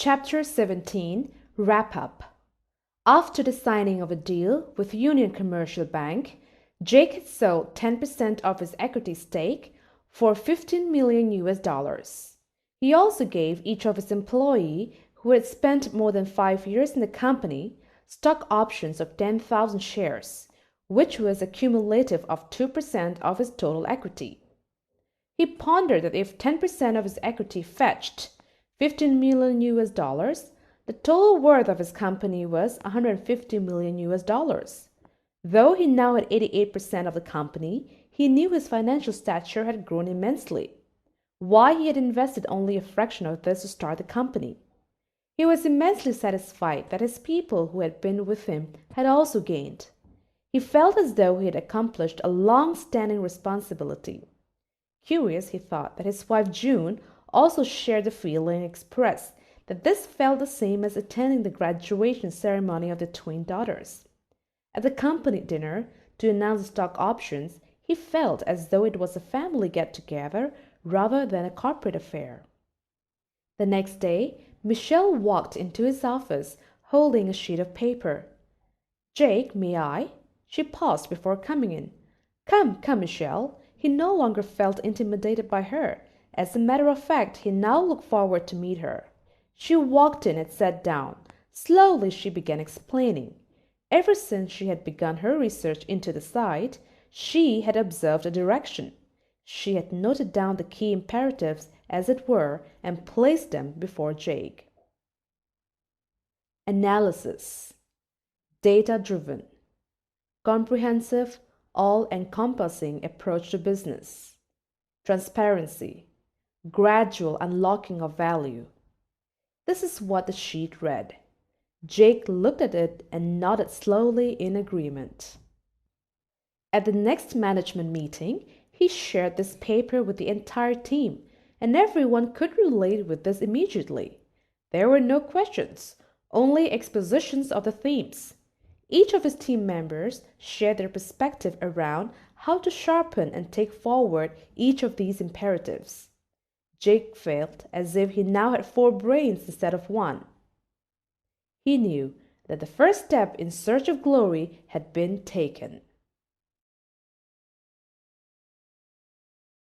Chapter 17 Wrap-Up. After the signing of a deal with Union Commercial Bank, Jake had sold 10% of his equity stake for $15 million. He also gave each of his employees who had spent more than 5 years in the company stock options of 10,000 shares, which was a cumulative of 2% of his total equity. He pondered that if 10% of his equity fetched $15 million, the total worth of his company was $150 million. Though he now had 88% of the company, he knew his financial stature had grown immensely. Why he had invested only a fraction of this to start the company? He was immensely satisfied that his people who had been with him had also gained. He felt as though he had accomplished a long-standing responsibility. Curious, he thought, that his wife June also shared the feeling and expressed that this felt the same as attending the graduation ceremony of the twin daughters. At the company dinner, to announce the stock options, he felt as though it was a family get-together rather than a corporate affair. The next day, Michelle walked into his office, holding a sheet of paper. "Jake, may I?" She paused before coming in. Come, Michelle." He no longer felt intimidated by her. As a matter of fact, he now looked forward to meet her. She walked in and sat down. Slowly she began explaining. Ever since she had begun her research into the site, she had observed a direction. She had noted down the key imperatives, as it were, and placed them before Jake. Analysis. Data-driven. Comprehensive, all-encompassing approach to business. Transparency. Gradual unlocking of value. This is what the sheet read. Jake looked at it and nodded slowly in agreement. At the next management meeting, he shared this paper with the entire team, and everyone could relate with this immediately. There were no questions, only expositions of the themes. Each of his team members shared their perspective around how to sharpen and take forward each of these imperatives. Jake felt as if he now had 4 brains instead of 1. He knew that the first step in search of glory had been taken.